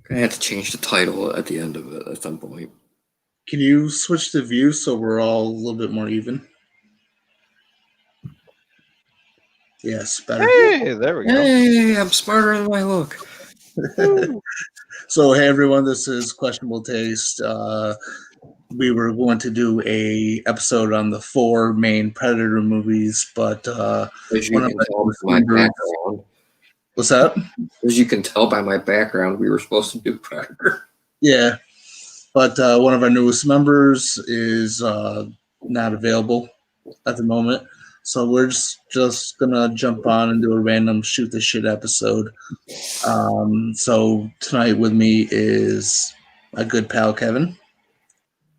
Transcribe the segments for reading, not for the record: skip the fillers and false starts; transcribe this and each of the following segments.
I have to change the title at the end of it at some point. Can you switch the view so we're all a little bit more even? Yes, better. Hey, there we go. Hey, I'm smarter than I look. So, hey everyone, this is Questionable Taste. We were going to do a episode on the 4 main Predator movies, but As you one of can my tell by my members- background, what's that? as you can tell by my background, we were supposed to do Predator. Yeah, but one of our newest members is not available at the moment, so we're just gonna jump on and do a random shoot the shit episode. So tonight with me is my good pal Kevin.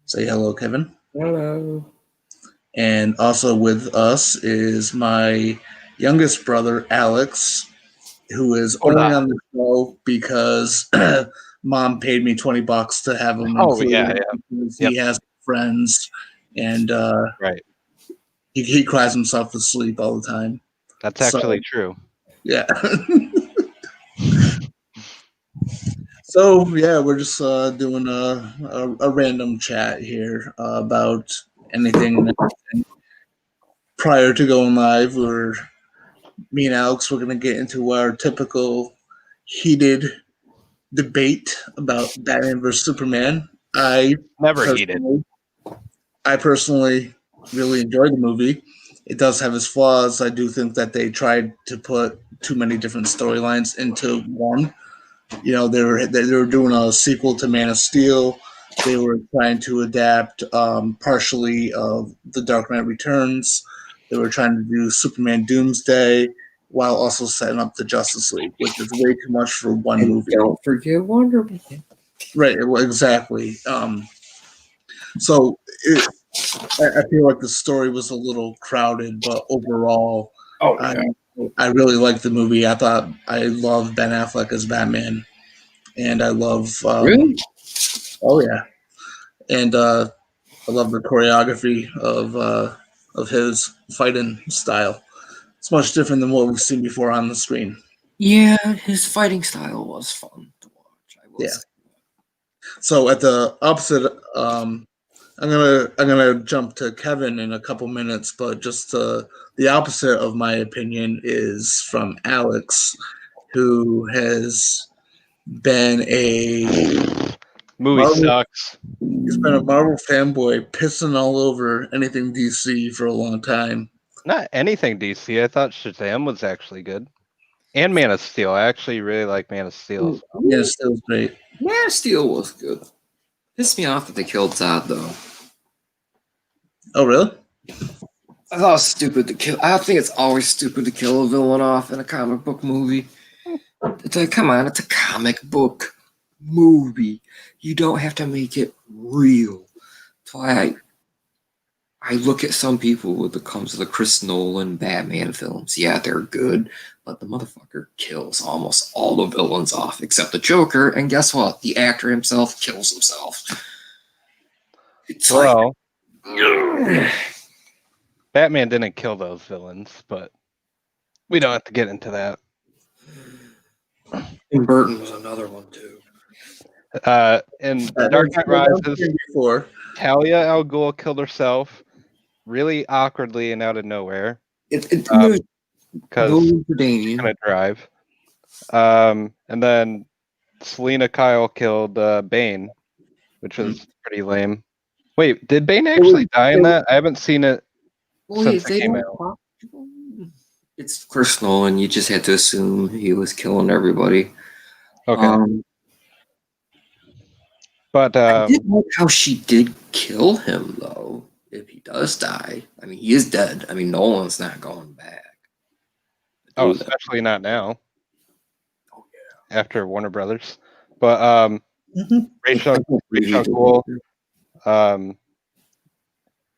Say hello, Kevin. Hello. And also with us is my youngest brother Alex, who is only on the show because mom paid me $20 to have him. Oh, included yeah. because Yep. He has friends, and Right. he cries himself to sleep all the time. That's So- actually true. Yeah. So yeah, we're just doing a random chat here about anything and everything. Prior to going live, me and Alex were gonna get into our typical heated debate about Batman vs Superman. Never heated. I personally really enjoyed the movie. It does have its flaws. I do think that they tried to put too many different storylines into one. You know, they were doing a sequel to Man of Steel. They were trying to adapt partially of The Dark Knight Returns. They were trying to do Superman Doomsday while also setting up the Justice League, which is way too much for one And movie. don't forget Wonder Man. Right, well, exactly. So I feel like the story was a little crowded, but overall, Oh, I really liked the movie. I thought I love Ben Affleck as Batman, and I love really? oh yeah, and I love the choreography of his fighting style. It's much different than what we've seen before on the screen. Yeah, his fighting style was fun to watch. I will Yeah. say. So at the opposite, I'm gonna jump to Kevin in a couple minutes, but just the opposite of my opinion is from Alex, who has been Movie Marvel- sucks. he's been a Marvel fanboy, pissing all over anything DC for a long time. Not anything DC. I thought Shazam was actually good. And Man of Steel. I actually really like Man of Steel. Yeah, it still great. Man of Steel was good. Pissed me off that they killed Zod though. Oh really? I thought it was stupid to kill. I think it's always stupid to kill a villain off in a comic book movie. It's like, come on, it's a comic book movie. You don't have to make it real. That's why I look at some people when it comes to the Chris Nolan Batman films. Yeah, they're good, but the motherfucker kills almost all the villains off except the Joker. And guess what? The actor himself kills himself. It's Well, like, Batman didn't kill those villains, but we don't have to get into that. Tim Burton was another one too. In Dark Knight Rises, Before. Talia al Ghul killed herself really awkwardly and out of nowhere There's because no she's room for Damien. gonna drive. And then Selena Kyle killed Bane, which was pretty lame. Wait, did Bane actually die in that? I haven't seen it Well, since they it came don't out. pop- It's Chris Nolan. You just had to assume he was killing everybody. Okay, but I did like how she did kill him, though. If he does die, I mean, he is dead. I mean, Nolan's not going back. especially not now Oh, after Warner Brothers. But Rachel yeah. Gould,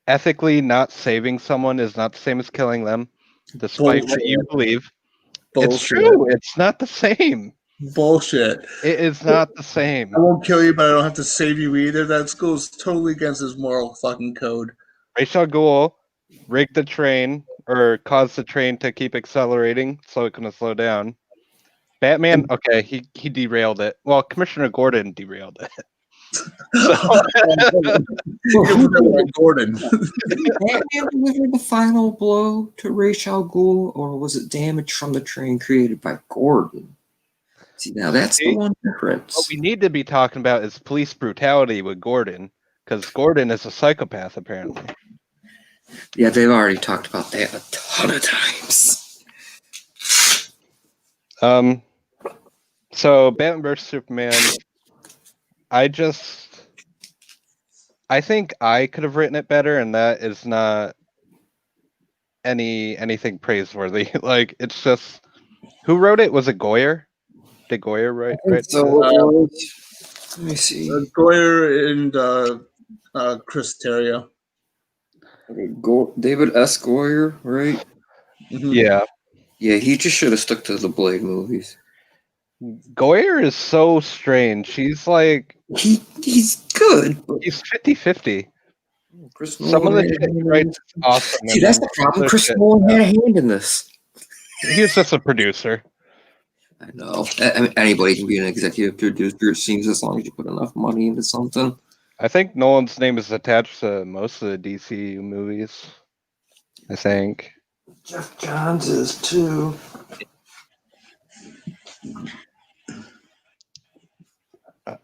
ethically not saving someone is not the same as killing them, despite what you believe. It's Bullshit. true. It's not the same. Bullshit. It is not the same. I won't kill you, but I don't have to save you either. That goes totally against his moral fucking code. Rachel Gould rigged the train or caused the train to keep accelerating so it couldn't slow down. Batman. Okay, he derailed it. Well, Commissioner Gordon derailed it. Gordon. Did Batman deliver the final blow to Ra's al Ghul, or was it damage from the train created by Gordon? See, now that's the one difference. What we need to be talking about is police brutality with Gordon, because Gordon is a psychopath apparently. Yeah, they've already talked about that a ton of times. So Batman vs Superman. I think I could have written it better, and that is not anything praiseworthy. Like, it's just, who wrote it? Was it Goyer? Did Goyer write? So let me see. Goyer and Chris Terrio. David S. Goyer, right? Mhm. Yeah. Yeah, he just should have stuck to the Blade movies. Goyer is so strange. He's like, He's good, but he's 50-50. Chris Some of Nolan the had a shit he hand in writes this. is awesome. See, and that's then the problem. other Chris shit- Nolan had a hand in this. He was just a producer. I know. I mean, anybody can be an executive producer, it seems, as long as you put enough money into something. I think Nolan's name is attached to most of the DC movies. I think. Jeff Johns is too.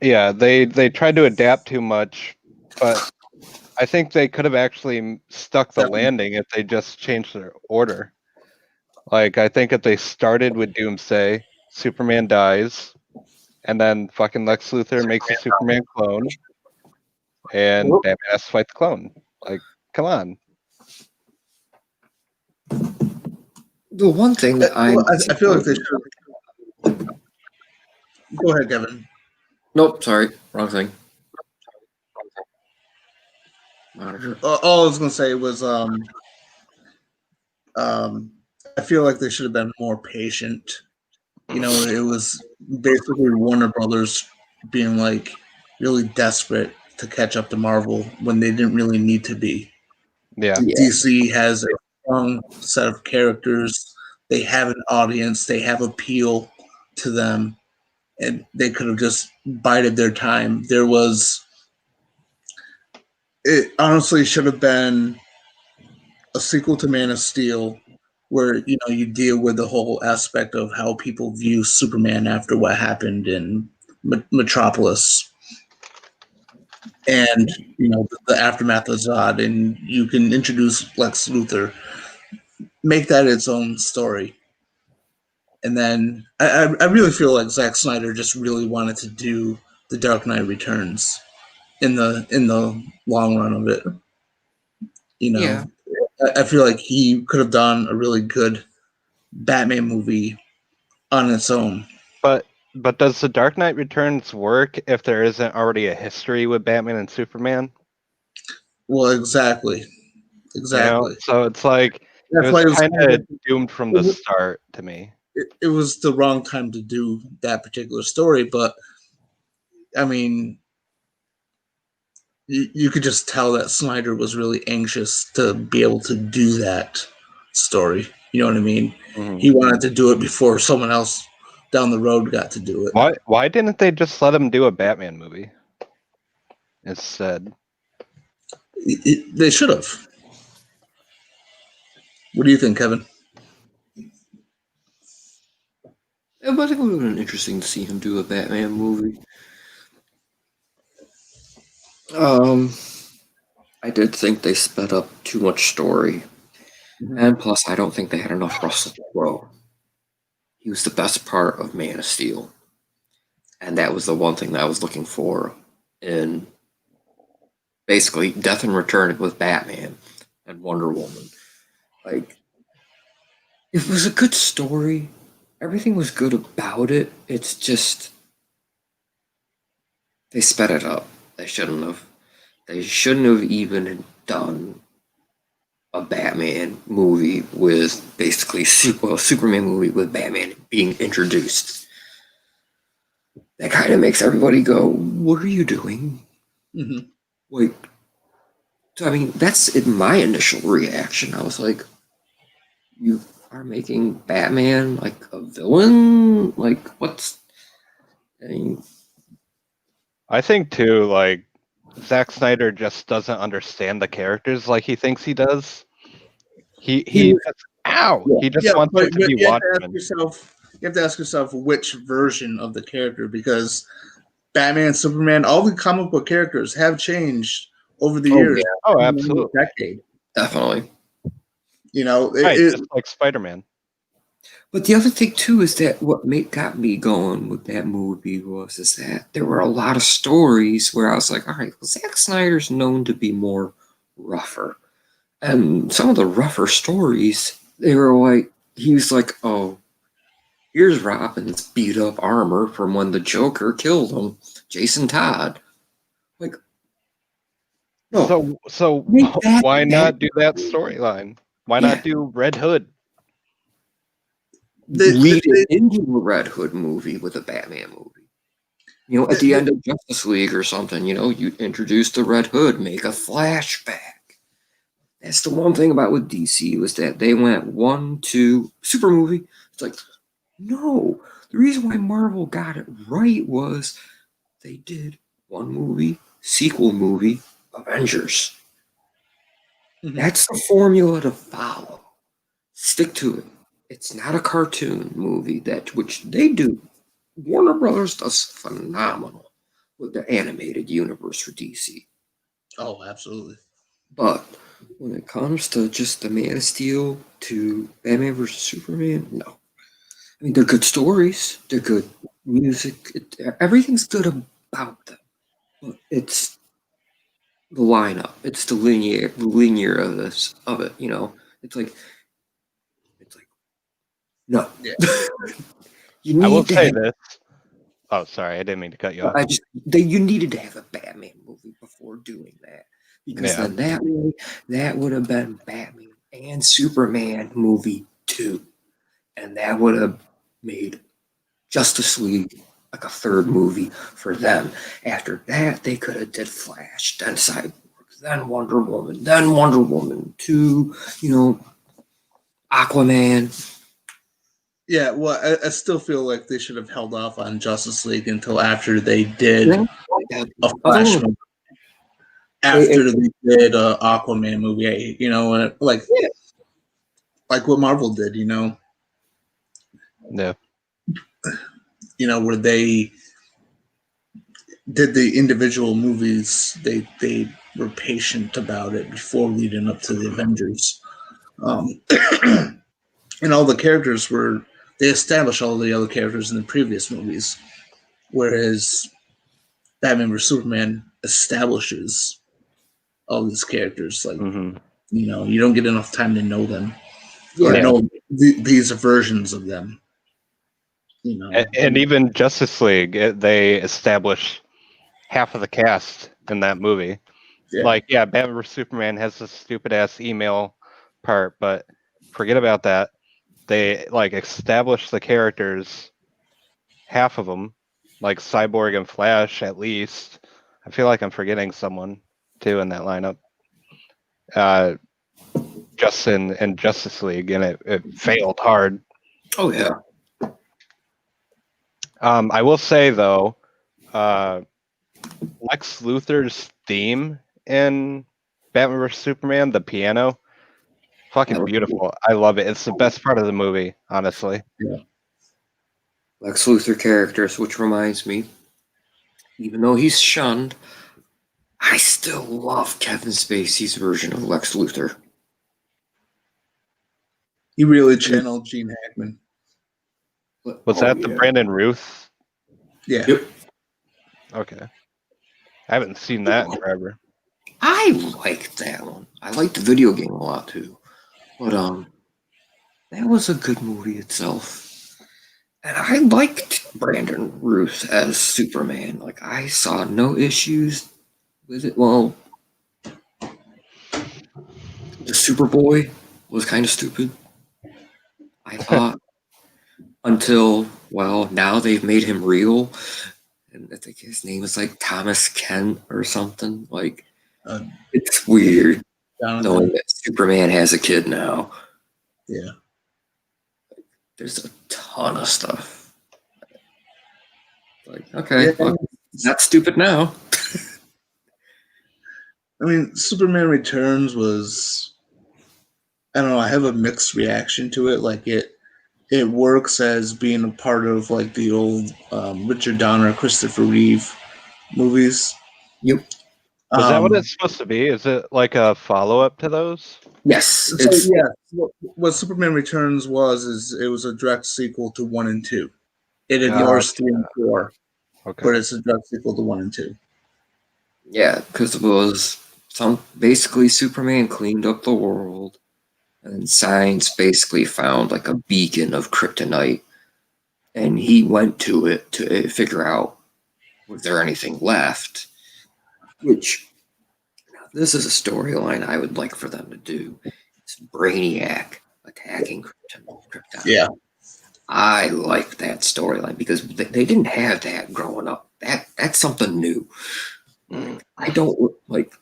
Yeah, they tried to adapt too much, but I think they could have actually stuck the landing if they just changed their order. Like, I think if they started with Doomsday, Superman dies, and then fucking Lex Luthor makes a Superman clone, and Batman has to fight the clone. Like, come on. The one thing that I feel like they should. Go ahead, Kevin. Nope, sorry, wrong thing. Monitor. All I was gonna say was, I feel like they should have been more patient. You know, it was basically Warner Brothers being like really desperate to catch up to Marvel when they didn't really need to be. Yeah. Yeah. DC has a strong set of characters. They have an audience. They have appeal to them, and they could have just bided their time. It honestly should have been a sequel to Man of Steel, where you deal with the whole aspect of how people view Superman after what happened in Metropolis, and the aftermath of Zod, and you can introduce Lex Luthor, make that its own story. And then I really feel like Zack Snyder just really wanted to do The Dark Knight Returns in the long run of it. Yeah. I feel like he could have done a really good Batman movie on its own. But does The Dark Knight Returns work if there isn't already a history with Batman and Superman? Well, exactly. You know? So it's like, That's why it was kind of doomed from the start to me. It was the wrong time to do that particular story, but I mean, you could just tell that Snyder was really anxious to be able to do that story. You know what I mean? Mm-hmm. He wanted to do it before someone else down the road got to do it. Why didn't they just let him do a Batman movie instead? They should have. What do you think, Kevin? Yeah, but I think it would have been interesting to see him do a Batman movie. I did think they sped up too much story. And plus, I don't think they had enough Russell Crowe. He was the best part of Man of Steel. And that was the one thing that I was looking for in basically Death and Return with Batman and Wonder Woman. Like, it was a good story. Everything was good about it. It's just they sped it up. They shouldn't have. They shouldn't have even done a Batman movie with basically Superman movie with Batman being introduced. That kind of makes everybody go, "What are you doing?" Mm-hmm. Like, so I mean, that's in my initial reaction. I was like, "You are making Batman like a villain. Like, what's? I mean, I think too, like Zack Snyder just doesn't understand the characters like he thinks he does. He he, just, ow! Yeah. He just Yeah, wants it to be you have to ask Watchmen. yourself. You have to ask yourself which version of the character, because Batman, Superman, all the comic book characters have changed over the Oh, years. yeah. Oh, over absolutely. the decade. definitely. You know, Right, just like Spider-Man. But the other thing too is that what got me going with that movie is that there were a lot of stories where I was like, all right, well, Zack Snyder's known to be more rougher, and some of the rougher stories they were like he was like, oh, here's Robin's beat up armor from when the Joker killed him, Jason Todd. Like, no, So make that why not do that storyline? Why not do Red Hood? lead it into a Red Hood movie with a Batman movie. You know, at the end of Justice League or something, you know, you introduce the Red Hood, make a flashback. That's the one thing about with DC was that they went 1, 2 super movie. It's like, no. The reason why Marvel got it right was they did one movie, sequel movie, Avengers. Mhm. That's the formula to follow. Stick to it. It's not a cartoon movie which they do. Warner Brothers does phenomenal with the animated universe for DC. Oh, absolutely. But when it comes to just the Man of Steel to Batman versus Superman, no. I mean, they're good stories, they're good music, everything's good about them. But it's the lineup, it's the linear of it. You know, it's like no. Yeah. You I will need to say have. this. Oh, sorry, I didn't mean to cut you off. You needed to have a Batman movie before doing that, because Yeah. then that would have been Batman and Superman movie 2, and that would have made Justice League like a third movie for them. After that, they could have did Flash, then Cyborg, then Wonder Woman 2, you know, Aquaman. Yeah, well, I still feel like they should have held off on Justice League until after they did Yeah. a Flash movie. After they did a Aquaman movie, you know, like what Marvel did, you know. Yeah. You know, where they did the individual movies, they were patient about it before leading up to the Avengers. And all the characters they established all the other characters in the previous movies, whereas Batman vs Superman establishes all these characters. Like, you know, you don't get enough time to know them or know these versions of them. You know, and even Justice League, they established half of the cast in that movie. Yeah. Like, yeah, Batman vs Superman has this stupid ass email part, but forget about that. They like established the characters, half of them, like Cyborg and Flash at least. I feel like I'm forgetting someone too in that lineup. Just in Justice League, and it failed hard. Oh yeah. I will say though, Lex Luthor's theme in Batman vs Superman, the piano, fucking beautiful. I love it. It's the best part of the movie, honestly. Yeah. Lex Luthor characters, which reminds me, even though he's shunned, I still love Kevin Spacey's version of Lex Luthor. He really channeled Gene Hackman. Was that the Brandon Ruth? Yeah. Yep. Okay. I haven't seen that in forever. I liked that one. I liked the video game a lot too. But that was a good movie itself. And I liked Brandon Ruth as Superman. Like, I saw no issues with it. Well, the Superboy was kind of stupid, I thought. Until, well, now they've made him real. And I think his name is like Thomas Kent or something. Like, it's weird knowing that Superman has a kid now. Yeah. there's a ton of stuff. Like, okay, Yeah. look, not stupid now. I mean, Superman Returns was, I don't know, I have a mixed reaction to it. Like it works as being a part of like the old Richard Donner, Christopher Reeve movies. Yep. Was that what Um, it's supposed to be? Is it like a follow up to those? Yes, so it's yeah, what Superman Returns was is it was a direct sequel to 1 and 2. It ignores 3 and 4, but Okay. it's a direct sequel to 1 and 2. yeah, because it was some basically Superman cleaned up the world, and science basically found like a beacon of kryptonite, and he went to it to figure out was there anything left. Which this is a storyline I would like for them to do. It's Brainiac attacking Krypton. Yeah. I like that storyline because they didn't have that growing up. That's something new. I don't like.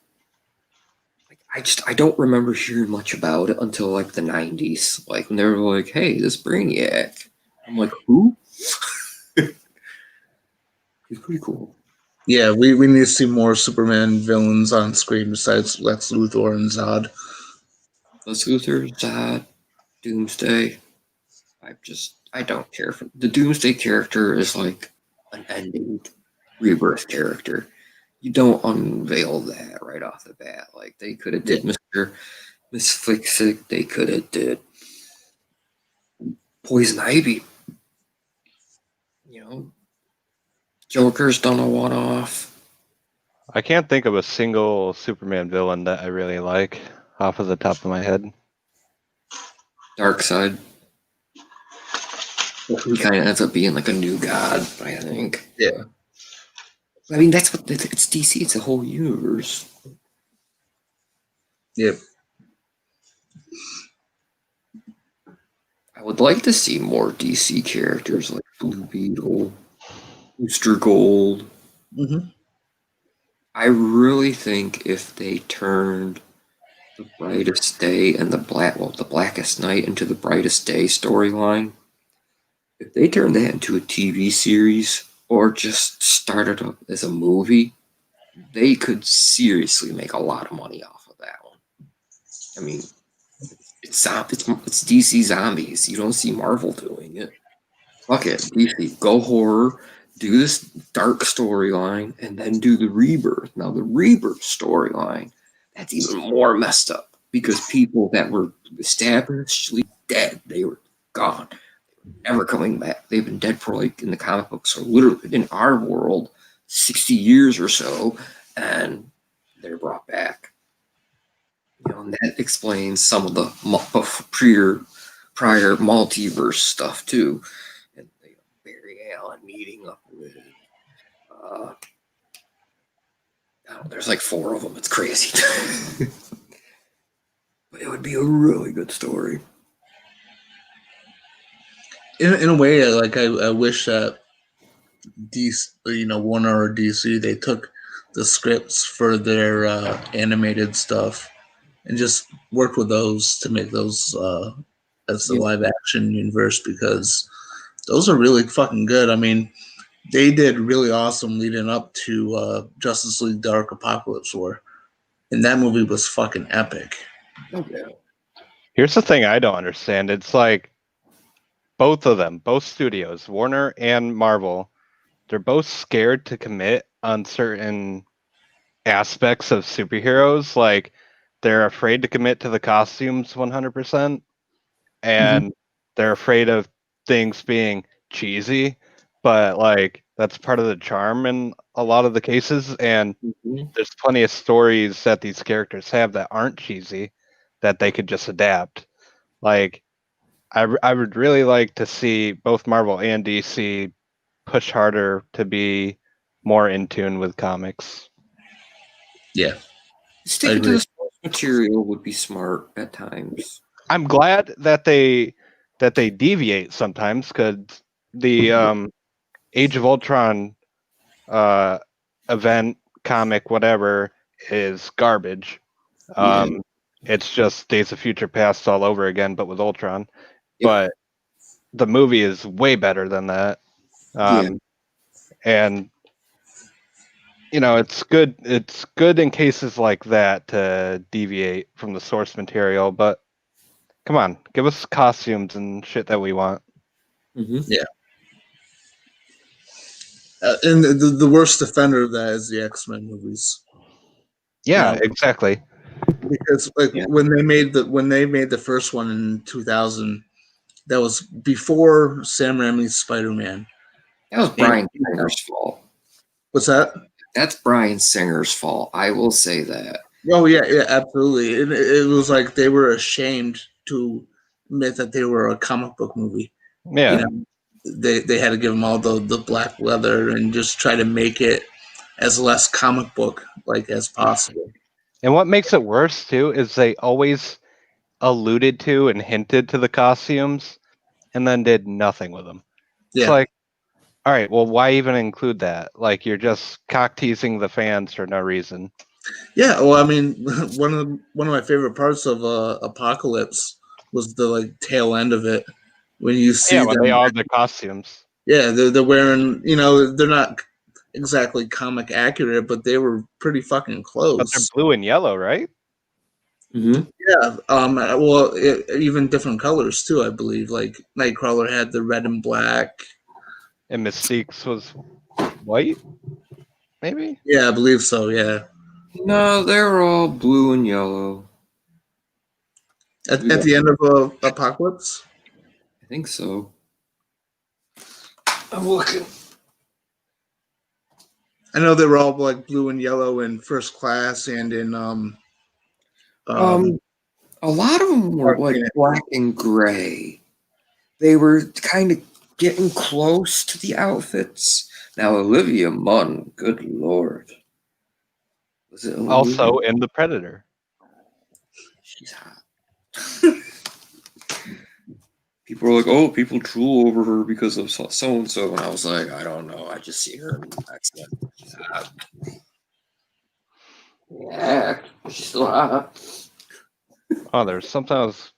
I don't remember hearing much about it until like the 90s. Like when they were like, "Hey, this Brainiac." I'm like, "Who?" He's pretty cool. Yeah, we need to see more Superman villains on screen besides Lex Luthor and Zod. Lex Luthor, Zod, Doomsday. I don't care for the Doomsday character is like an ending rebirth character. You don't unveil that right off the bat. Like they could have did Mr. Miss Flixick, they could have did Poison Ivy. You know, Joker's done a one off. I can't think of a single Superman villain that I really like off of the top of my head. Darkseid. He kind of ends up being like a new god, I think. Yeah. I mean, that's what it's DC. It's a whole universe. Yep. I would like to see more DC characters like Blue Beetle, Booster Gold. Mm-hmm. I really think if they turned the Brightest Day and the Blackest Night into the Brightest Day storyline, if they turned that into a TV series or just started up as a movie, they could seriously make a lot of money off of that one. I mean, it's DC Zombies. You don't see Marvel doing it. Fuck it, DC, go horror, do this dark storyline, and then do the Rebirth. Now, the Rebirth storyline, that's even more messed up because people that were establishedly dead, they were gone. Never coming back. They've been dead for like in the comic books or literally in our world 60 years or so, and they're brought back. You know, and that explains some of the prior multiverse stuff too. And Barry Allen meeting up with there's like 4 of them. It's crazy. But it would be a really good story. In a way, like I wish that DC, Warner or DC, they took the scripts for their animated stuff and just worked with those to make those as the live action universe, because those are really fucking good. I mean, they did really awesome leading up to Justice League Dark Apocalypse War, and that movie was fucking epic. Okay. Here's the thing I don't understand. It's like both of them, both studios, Warner and Marvel, they're both scared to commit on certain aspects of superheroes. Like they're afraid to commit to the costumes 100%, and they're afraid of things being cheesy, but like that's part of the charm in a lot of the cases. And there's plenty of stories that these characters have that aren't cheesy that they could just adapt. Like I would really like to see both Marvel and DC push harder to be more in tune with comics. Yeah. Sticking to the source material would be smart at times. I'm glad that they deviate sometimes, because the Age of Ultron event, comic, whatever, is garbage. It's just Days of Future Past all over again, but with Ultron. Yep. But the movie is way better than that. Yeah. And it's good. It's good in cases like that to deviate from the source material, but come on, give us costumes and shit that we want. Hmm. And the worst offender of that is the X-Men movies. Yeah, No. exactly. Because like Yeah. when they made the first one in 2000, that was before Sam Raimi's Spider-Man. That was And- Brian Singer's fault. What's that? That's Brian Singer's fault. I will say that. Oh yeah, absolutely. It was like they were ashamed to admit that they were a comic book movie. Yeah. You know, they had to give them all the black leather and just try to make it as less comic book like as possible. And what makes it worse too is they always alluded to and hinted to the costumes and then did nothing with them. It's Yeah, like, all right, well, why even include that? Like, you're just cock teasing the fans for no reason. yeah. Well, I mean, one of my favorite parts of Apocalypse was the like tail end of it when you see Yeah, when them. they all have the costumes. Yeah, they're wearing. They're not exactly comic accurate, but they were pretty fucking But they're close. blue and yellow, right? Hmm. Yeah. Well, even different colors too. I believe like Nightcrawler had the red and black. And Mystique's was white, maybe? Yeah, I believe so. Yeah. No, they're all blue and yellow. At the end of Apocalypse. I think so. I'm looking. I know they were all like blue and yellow in First Class and in A lot of them were Dark like Phoenix. black and gray. They were kind of getting close to the outfits. Now Olivia Munn, good lord, was it Olivia? Also in The Predator. She's hot. People were like, "Oh, people drool over her because of so and so," and I was like, "I don't know. I just see her in X-Men. She's hot. Yeah, she's still hot." Oh, there's something I was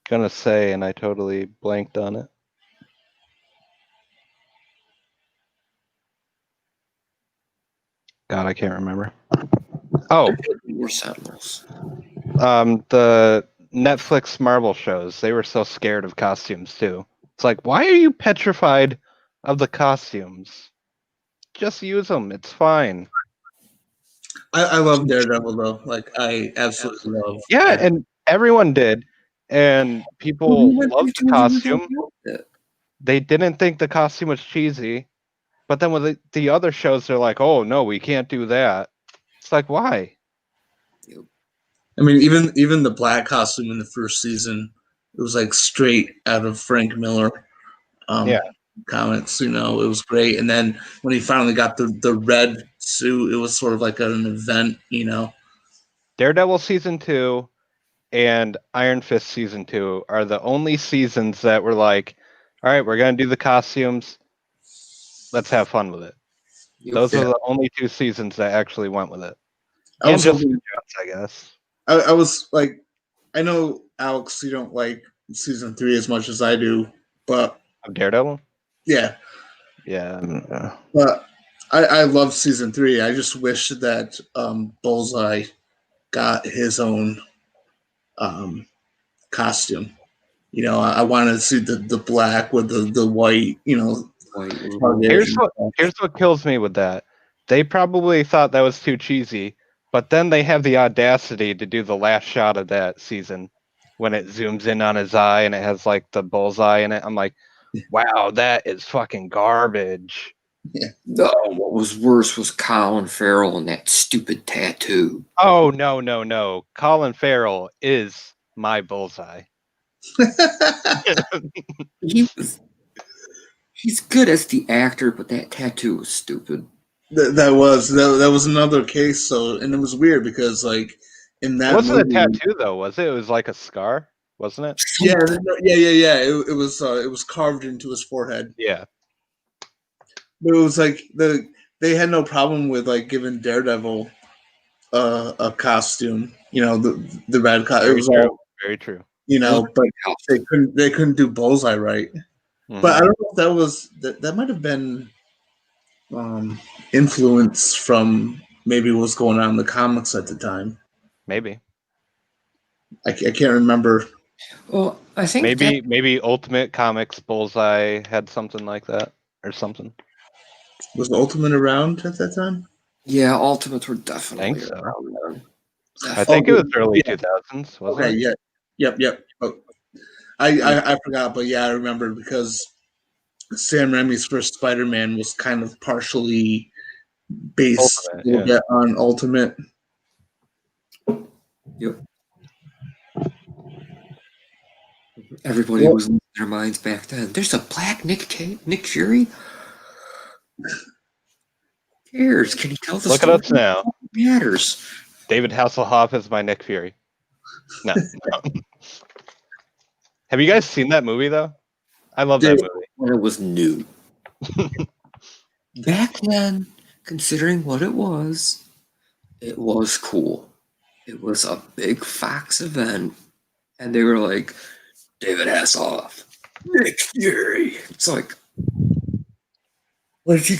gonna say and I totally blanked on it. God, I can't remember. Oh, More Sentinels. the Netflix Marvel shows, they were so scared of costumes too. It's like, why are you petrified of the costumes? Just use them. It's fine. I love Daredevil though. Like I absolutely love. Yeah, and everyone did. And people loved the costume. They didn't think the costume was cheesy. But then with the other shows, they're like, oh, no, we can't do that. It's like, why? I mean, even the black costume in the first season, it was like straight out of Frank Miller. Yeah. Comics. It was great. And then when he finally got the red suit, it was sort of like an event. Daredevil season 2 and Iron Fist season 2 are the only seasons that were like, all right, we're going to do the costumes. Let's have fun with it. Those are the only 2 seasons that actually went with it. I And was Jessica hoping, Jones, I guess. I was like, I know Alex, you don't like season 3 as much as I do, but Of Daredevil? yeah, Yeah. but I love season 3. I just wish that Bullseye got his own costume. I wanted to see the black with the white. Here's what kills me with that. They probably thought that was too cheesy, but then they have the audacity to do the last shot of that season when it zooms in on his eye and it has like the bullseye in it. I'm like, wow, that is fucking garbage. No, what was worse was Colin Farrell and that stupid tattoo. Oh no. Colin Farrell is my bullseye. He's good as the actor, but that tattoo was stupid. That was another case. So, and it was weird because like in that It wasn't movie, a tattoo though, was it? It was like a scar, wasn't it? yeah. It was carved into his forehead. Yeah. But it was like they had no problem with like giving Daredevil a costume. The red costume. It was all Very true. but they couldn't do Bullseye right. But I don't know if that was that might have been influence from maybe what's going on in the comics at the time. Maybe. I can't remember. Well, I think Maybe Ultimate Comics Bullseye had something like that or something. Was Ultimate around at that time? yeah, Ultimates were definitely so. around then. I think it was early yeah. 2000s, wasn't Okay, it? yeah, yep. Oh, I forgot, but yeah, I remember because Sam Raimi's first Spider-Man was kind of partially based Ultimate, a little bit on Ultimate. Yep. Everybody was losing their minds back then. There's a black Nick Fury. Who cares? Can you tell the Look story? at us now. It matters. David Hasselhoff is my Nick Fury. No. Have you guys seen that movie though? I love that movie. When it was new. Back then, considering what it was cool. It was a big Fox event, and they were like, David Hasselhoff, Nick Fury. It's like, what's he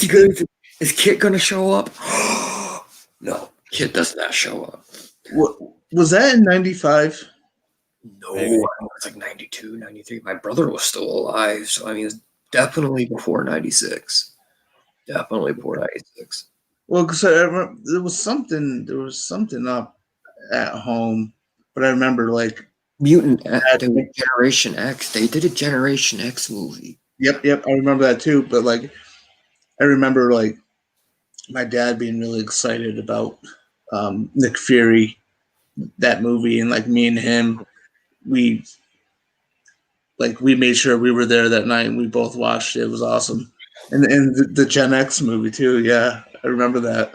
gonna do? Is Kit gonna show up? No, Kit does not show up. What was that in '95? No, Maybe. I think it's like 92, 93. My brother was still alive, so I mean, it's definitely before 96. Definitely before 96. Well, because I remember there was something up at home, but I remember like Mutant X, Generation X. They did a Generation X movie. Yep, I remember that too. But like, I remember like my dad being really excited about Nick Fury, that movie, and like me and him, we made sure we were there that night and we both watched it. It was awesome. And the Gen X movie too. Yeah, I remember that.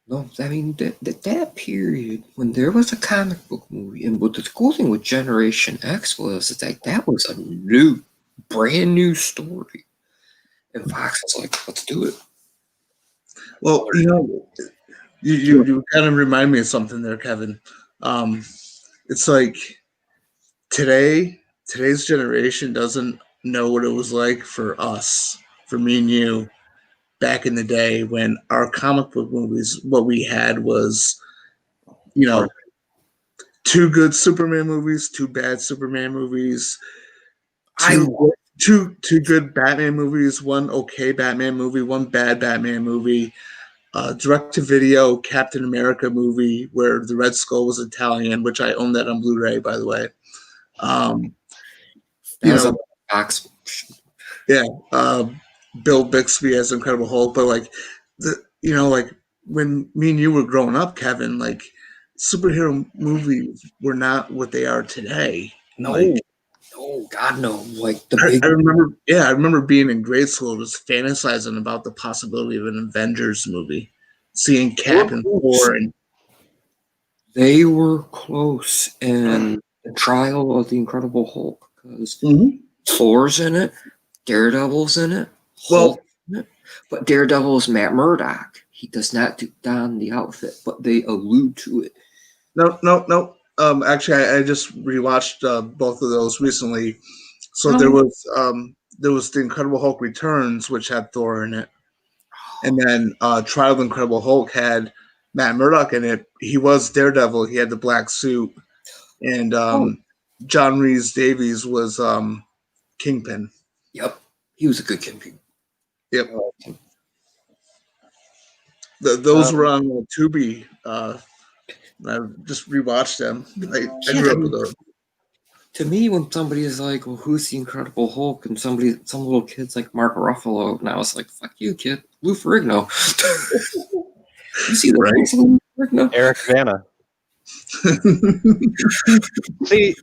No, I mean that period when there was a comic book movie, and what the cool thing with Generation X was that was a brand new story, and Fox was like, "Let's do it." Well, you kind of remind me of something there, Kevin. It's like today's generation doesn't know what it was like for us, for me and you, back in the day when our comic book movies, what we had was, two good Superman movies, two bad Superman movies, two good Batman movies, one okay Batman movie, one bad Batman movie, direct-to-video Captain America movie where the Red Skull was Italian, which I own that on Blu-ray, by the way. Fox. Yeah, Bill Bixby as Incredible Hulk, but like like when me and you were growing up, Kevin, like superhero movies were not what they are today. No, like, no, God no. Like I remember being in grade school, just fantasizing about the possibility of an Avengers movie, seeing Cap and Thor, and they were close in the trial of the Incredible Hulk because Thor's in it, Daredevil's in it, Hulk's in it, but Daredevil is Matt Murdock. He does not don the outfit, but they allude to it. No. Actually, I just rewatched both of those recently. So there was the Incredible Hulk Returns, which had Thor in it, and then Trial of the Incredible Hulk had Matt Murdock in it. He was Daredevil. He had the black suit, and John Rhys Davies was Kingpin. Yep, he was a good Kingpin. Yep. Those were on Tubi. I just rewatched them. I grew up with those. To me, when somebody is like, "Well, who's the Incredible Hulk?" and some little kid's like Mark Ruffalo, and I was like, "Fuck you, kid, Lou Ferrigno." You see the right? Lou Ferrigno? Eric Bana. See,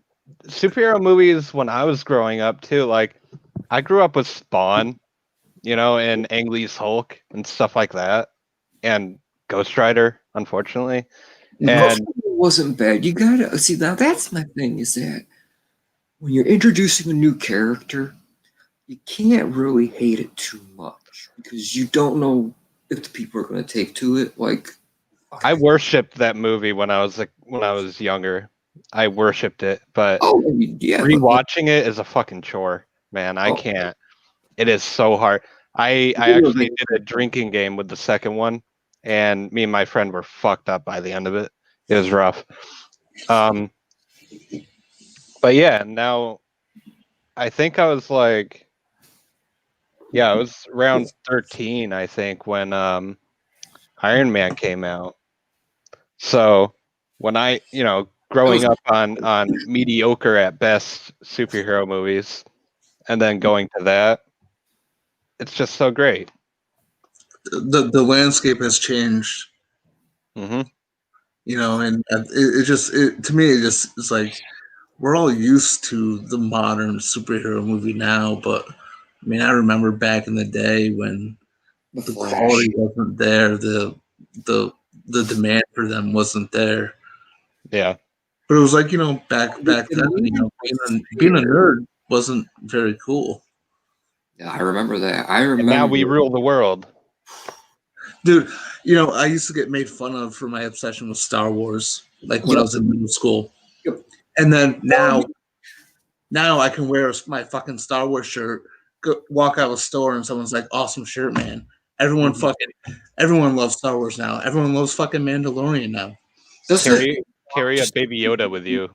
superhero movies when I was growing up too. Like, I grew up with Spawn, and Ang Lee's Hulk and stuff like that, and Ghost Rider, unfortunately. And it wasn't bad. You gotta see now. That's my thing. Is that when you're introducing a new character, you can't really hate it too much because you don't know if the people are going to take to it. Like, I worshipped that movie when I was younger. I worshipped it, but Oh, yeah. but- rewatching it is a fucking chore, man. I Oh. can't. It is so hard. I actually did a drinking game with the second one, and me and my friend were fucked up by the end of it. It was rough. But yeah, now I think I was like, yeah, I was around 13, I think, when Iron Man came out. So when I, growing up on mediocre at best superhero movies, and then going to that, it's just so great. The landscape has changed, Hmm. and it to me it just it's like we're all used to the modern superhero movie now, but I mean I remember back in the day when The the Flash. quality wasn't there, the the demand for them wasn't there. Yeah. But it was like back then, being a nerd wasn't very cool, Yeah, I remember that. I And remember. now we rule the world. dude. I used to get made fun of for my obsession with Star Wars, like when I Yep. was in middle school, Yep. and then now I can wear my fucking Star Wars shirt, walk out of a store, and someone's like, "Awesome shirt, man." Everyone everyone loves Star Wars now. Everyone loves fucking Mandalorian now. Does it? Carry a baby Yoda with you.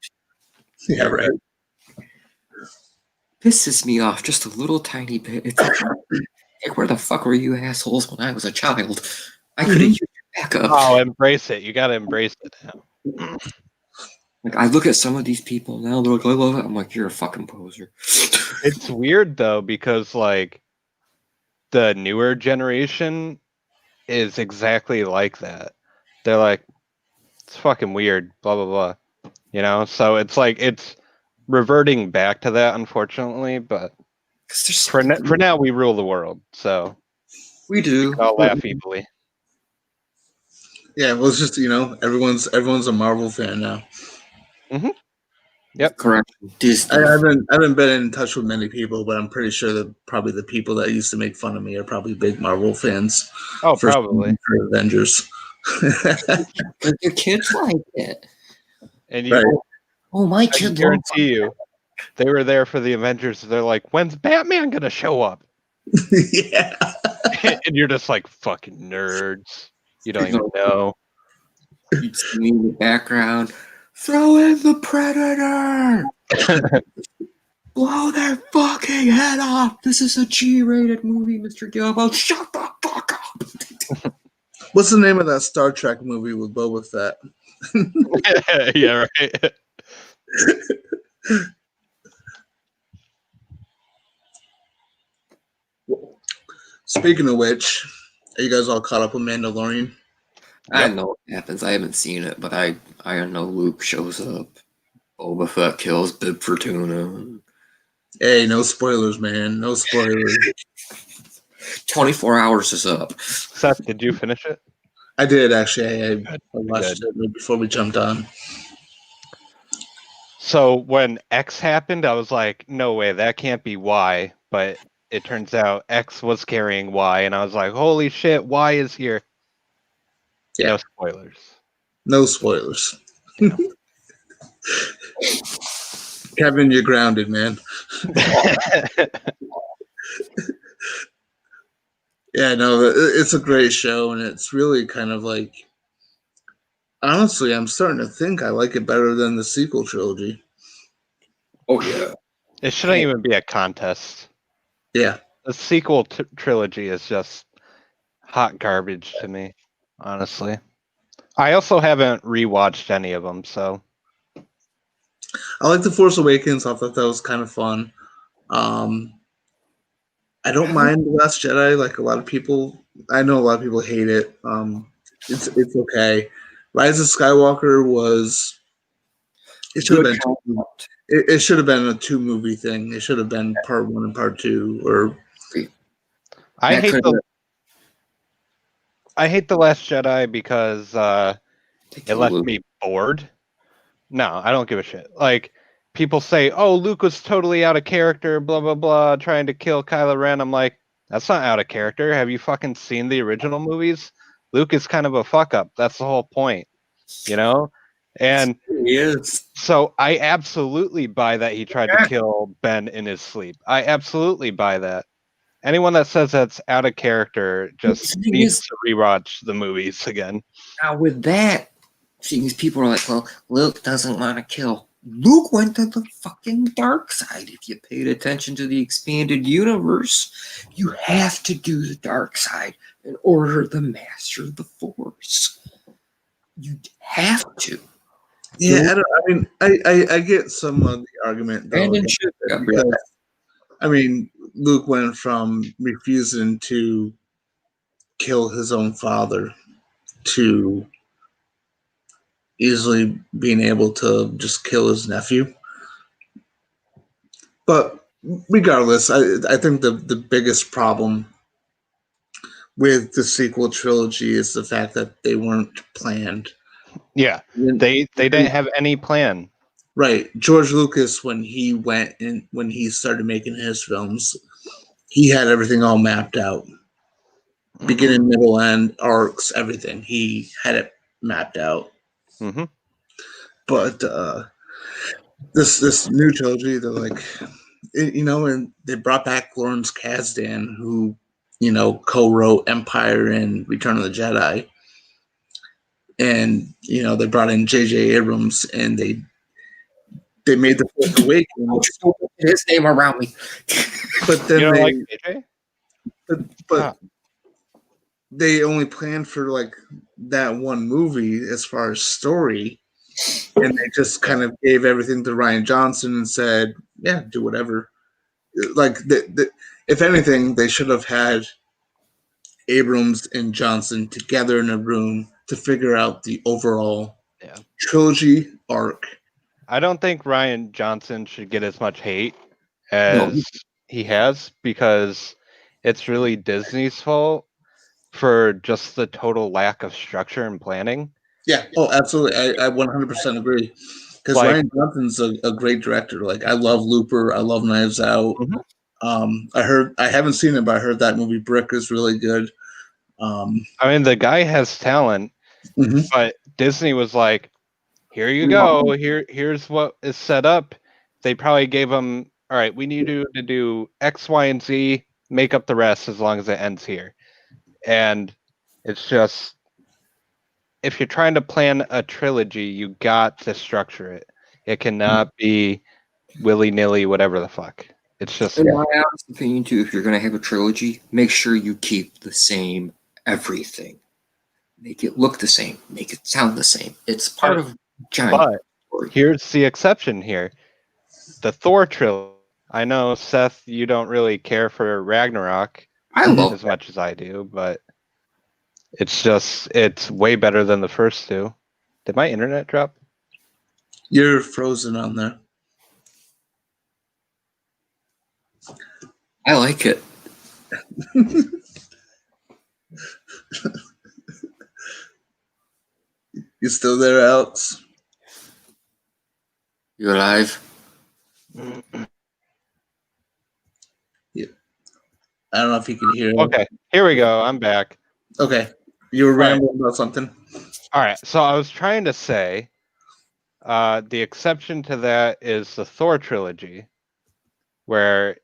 Yeah, right. Pisses me off just a little tiny bit. It's like, where the fuck were you assholes when I was a child? I could have used your backup. Oh, embrace it. You gotta embrace it now. Like, I look at some of these people now, they're like, I love it. I'm like, you're a fucking poser. It's weird though, because like the newer generation is exactly like that. They're like, it's fucking weird, blah blah blah. So it's like it's reverting back to that, unfortunately. But 'Cause there's for now, we rule the world, so we do. I'll laugh evilly. Yeah, well, it's just everyone's a Marvel fan now. Yep. Correct. Disney. I haven't been in touch with many people, but I'm pretty sure that probably the people that used to make fun of me are probably big Marvel fans. Oh, probably. For Avengers. But your kids like it. And Right. Oh, my I kid can guarantee you, they were there for the Avengers. They're like, when's Batman gonna show up? Yeah. And you're just like, fucking nerds. You don't even know. You'd see me in the background. Throw in the Predator! Blow their fucking head off! This is a G-rated movie, Mr. Gilbo. Shut the fuck up! What's the name of that Star Trek movie with Boba Fett? Yeah, right. Speaking of which, are you guys all caught up with Mandalorian? I know what happens. I haven't seen it, but I know Luke shows up. Boba Fett kills Bib Fortuna. Hey, no spoilers, man. No spoilers. 24 hours is up. Seth, did you finish it? I did actually. I Good. watched it right before we jumped on. So when X happened, I was like, no way, that can't be Y. But it turns out X was carrying Y, and I was like, holy shit, Y is here. Yeah. No spoilers. No spoilers. Kevin, you're grounded, man. Yeah, no, it's a great show, and it's really kind of like. Honestly, I'm starting to think I like it better than the sequel trilogy. Oh, yeah. It shouldn't even be a contest. Yeah. The sequel trilogy is just hot garbage to me, honestly. I also haven't rewatched any of them, so. I like The Force Awakens. I thought that was kind of fun. I don't mind The Last Jedi. Like a lot of people, I know a lot of people hate it. It's okay. Rise of Skywalker was. It should have been. It should have been a 2-movie thing. It should have been part 1 and part 2, or. I hate The Last Jedi because it left me bored. No, I don't give a shit. Like, people say, oh, Luke was totally out of character, blah, blah, blah, trying to kill Kylo Ren. I'm like, that's not out of character. Have you fucking seen the original movies? Luke is kind of a fuck up. That's the whole point. And He is. so I absolutely buy that he tried to Yeah. kill Ben in his sleep. I absolutely buy that. Anyone that says that's out of character just The thing needs is- to rewatch the movies again. Now with that, things people are like, well, Luke doesn't want to kill. Luke went to the fucking dark side. If you paid attention to the expanded universe, you have to do the dark side in order to master the Force. You have to. Yeah, I mean, I get some of the argument though. Brandon should have read Because, that. I mean, Luke went from refusing to kill his own father to easily being able to just kill his nephew. But regardless, I think the biggest problem with the sequel trilogy is the fact that they weren't planned. Yeah, they didn't have any plan. Right. George Lucas, when he went and when he started making his films, he had everything all mapped out. Beginning, middle, end, arcs, everything. He had it mapped out. Mm-hmm. But this new trilogy, they're like, and they brought back Lawrence Kasdan, who co-wrote Empire and Return of the Jedi, and they brought in J.J. Abrams, and they made the Force Awakens. Don't put his name around me. But then You don't they, like AJ? but they only planned for like that one movie as far as story, and they just kind of gave everything to Rian Johnson and said, "Yeah, do whatever." Like, if anything, they should have had Abrams and Johnson together in a room to figure out the overall trilogy arc. I don't think Rian Johnson should get as much hate as he has, because it's really Disney's fault for just the total lack of structure and planning. Yeah. Oh, absolutely. I 100% agree. Because Like- Rian Johnson's a great director. Like, I love Looper. I love Knives Out. Mhm. I haven't seen it, but I heard that movie Brick is really good. I mean, the guy has talent, Mhm. but Disney was like, "Here you go. Here's what is set up." They probably gave him, "All right, we need you to do X, Y, and Z. Make up the rest as long as it ends here." And it's just, if you're trying to plan a trilogy, you got to structure it. It cannot be willy nilly, whatever the fuck. It's just In my honest opinion, too, if you're going to have a trilogy, make sure you keep the same everything. Make it look the same. Make it sound the same. It's part of giant But story. here's the exception here. The Thor trilogy. I know, Seth, you don't really care for Ragnarok I love as much as I do, but it's way better than the first two. Did my internet drop? You're frozen on there. I like it. You still there, Alex? You alive? I don't know if you can hear. Okay, here we go. I'm back. Okay. You were Right. rambling about something. All right, so I was trying to say, the exception to that is the Thor trilogy, where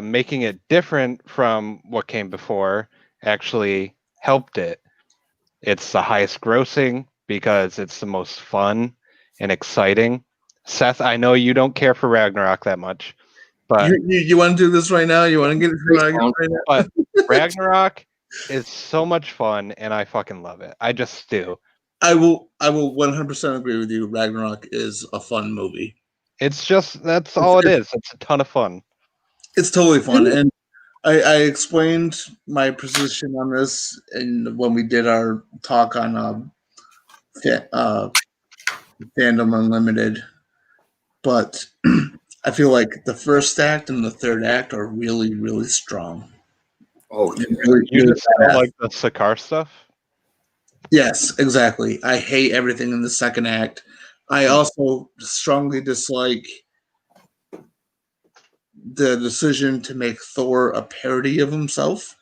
making it different from what came before actually helped it. It's the highest grossing because it's the most fun and exciting. Seth, I know you don't care for Ragnarok that much, but You want to do this right now? You want to get into an argument right now? but Ragnarok is so much fun, and I fucking love it. I just do. I will 100% agree with you. Ragnarok is a fun movie. It's just, that's all it is. It's a ton of fun. It's totally fun, and I explained my position on this when we did our talk on Fandom Unlimited. But I feel like the first act and the third act are really, really strong. Oh, yeah. Really, You really just don't badass. like the Sakaar stuff? Yes, exactly. I hate everything in the second act. I also strongly dislike the decision to make Thor a parody of himself.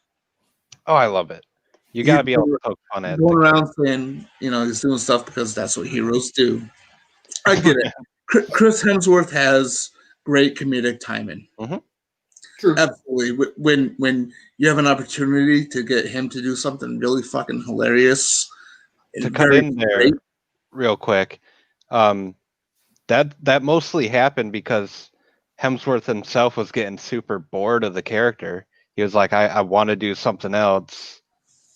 Oh, I love it. You gotta be able to poke fun at going the around saying, he's doing stuff because that's what heroes do. I get it. Chris Hemsworth has great comedic timing. True. Absolutely. When you have an opportunity to get him to do something really fucking hilarious, to and cut very in there great, real quick. That mostly happened because Hemsworth himself was getting super bored of the character. He was like, I want to do something else.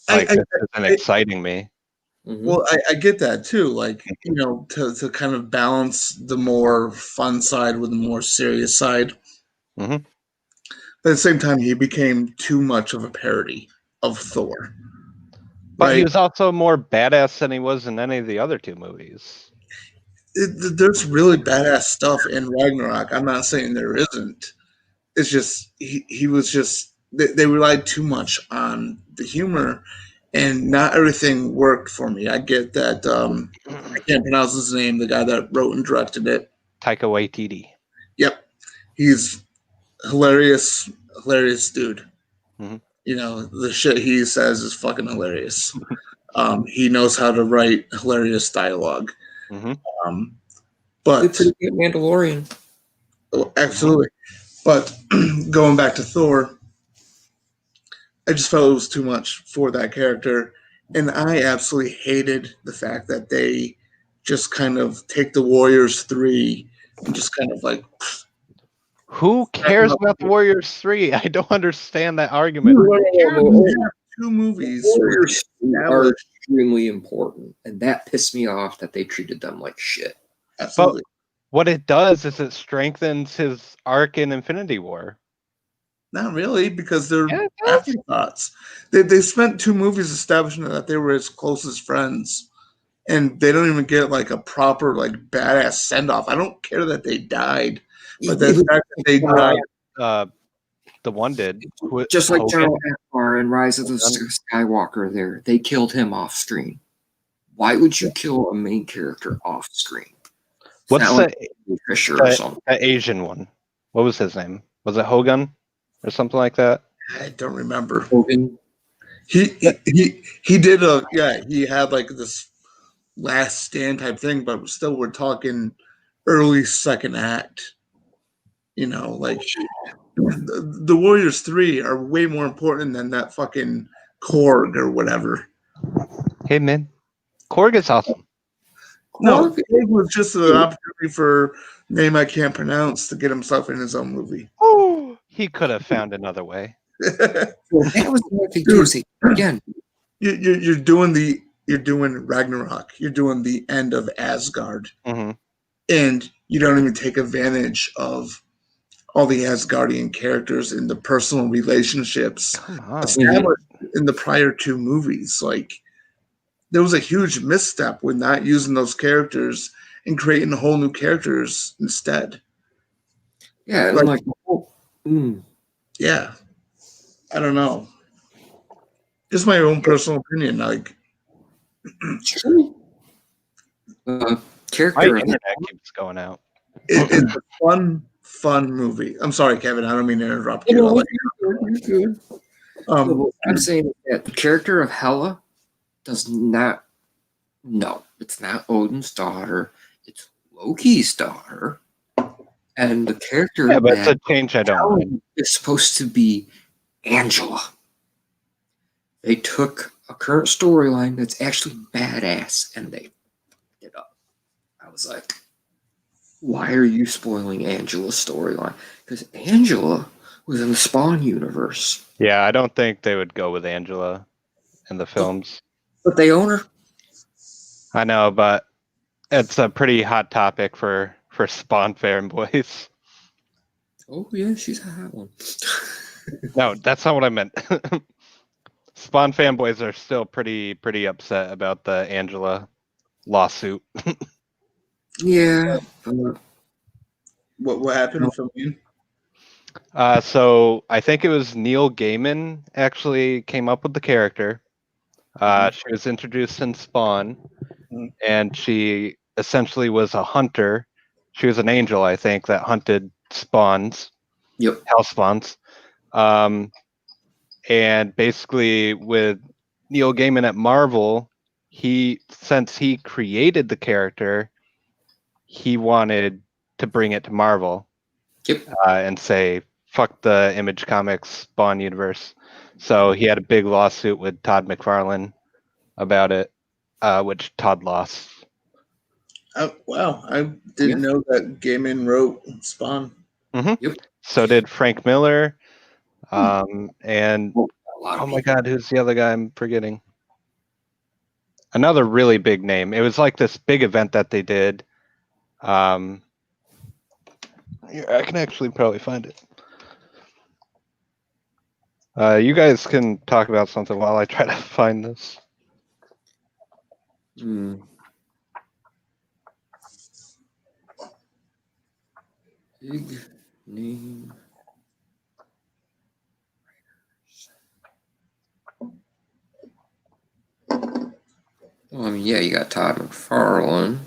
Like this isn't exciting me. well, I get that too. Like, to kind of balance the more fun side with the more serious side. Mhm. But at the same time, he became too much of a parody of Thor. But he Right? was also more badass than he was in any of the other two movies. There's really badass stuff in Ragnarok. I'm not saying there isn't. It's just he was just they relied too much on the humor, and not everything worked for me. I get that. I can't pronounce his name. The guy that wrote and directed it. Taika Waititi. Yep, he's hilarious, hilarious dude. Mhm. The shit he says is fucking hilarious. He knows how to write hilarious dialogue. Mhm. But It's pretty good Mandalorian. absolutely. But going back to Thor, I just felt it was too much for that character. And I absolutely hated the fact that they just kind of take the Warriors 3 and just kind of like. Who cares about the Warriors 3? I don't understand that argument. Two movies. Warriors are extremely important, and that pissed me off that they treated them like shit. Absolutely. But what it does is it strengthens his arc in Infinity War. Not really, because they're afterthoughts. They spent 2 movies establishing that they were his closest friends, and they don't even get like a proper like badass send off. I don't care that they died, but the fact that they died. The one did. Just like Hogan. General Akbar in Rise of the Skywalker there. They killed him off screen. Why would you kill a main character off screen? What's Fisher or something? The Asian one? What was his name? Was it Hogan or something like that? I don't remember. Hogan. He did he had like this last stand type thing, but still we're talking early second act. Like the Warriors 3 are way more important than that fucking Korg or whatever. Hey man, Korg is awesome. No, Korg was just an opportunity for name I can't pronounce to get himself in his own movie. Oh, he could have found another way. That was confusing. Again, you're doing Ragnarok. You're doing the end of Asgard, and you don't even take advantage of all the Asgardian characters and the personal relationships established in the prior 2 movies. Like, there was a huge misstep with not using those characters and creating whole new characters instead. Yeah, it was yeah. I don't know. Just my own personal opinion. Like, character. My internet keeps going out. It's a fun movie. I'm sorry, Kevin. I don't mean to interrupt you. You're good. I'm saying that the character of Hela does not. No, it's not Odin's daughter. It's Loki's daughter, and the character. Yeah, but it's a change I don't like. Is supposed to be Angela. They took a current storyline that's actually badass, and they fucked it up. I was like, why are you spoiling Angela's storyline? Because Angela was in the Spawn universe. Yeah, I don't think they would go with Angela in the films. But they own her. I know, but it's a pretty hot topic for Spawn fanboys. Oh yeah, she's a hot one. No, that's not what I meant. Spawn fanboys are still pretty upset about the Angela lawsuit. Yeah. What happened from you? So I think it was Neil Gaiman actually came up with the character. She was introduced in Spawn, and she essentially was a hunter. She was an angel, I think, that hunted spawns. Yep. Hell spawns. And basically with Neil Gaiman at Marvel, since he created the character, he wanted to bring it to Marvel. Yep. And say, fuck the Image Comics Spawn universe. So he had a big lawsuit with Todd McFarlane about it, which Todd lost. Wow, I didn't know that Gaiman wrote Spawn. Yep. So did Frank Miller. And oh my God, who's the other guy I'm forgetting? Another really big name. It was like this big event that they did. Here, I can actually probably find it. You guys can talk about something while I try to find this. Big name. Well, I mean, yeah, you got Todd McFarlane.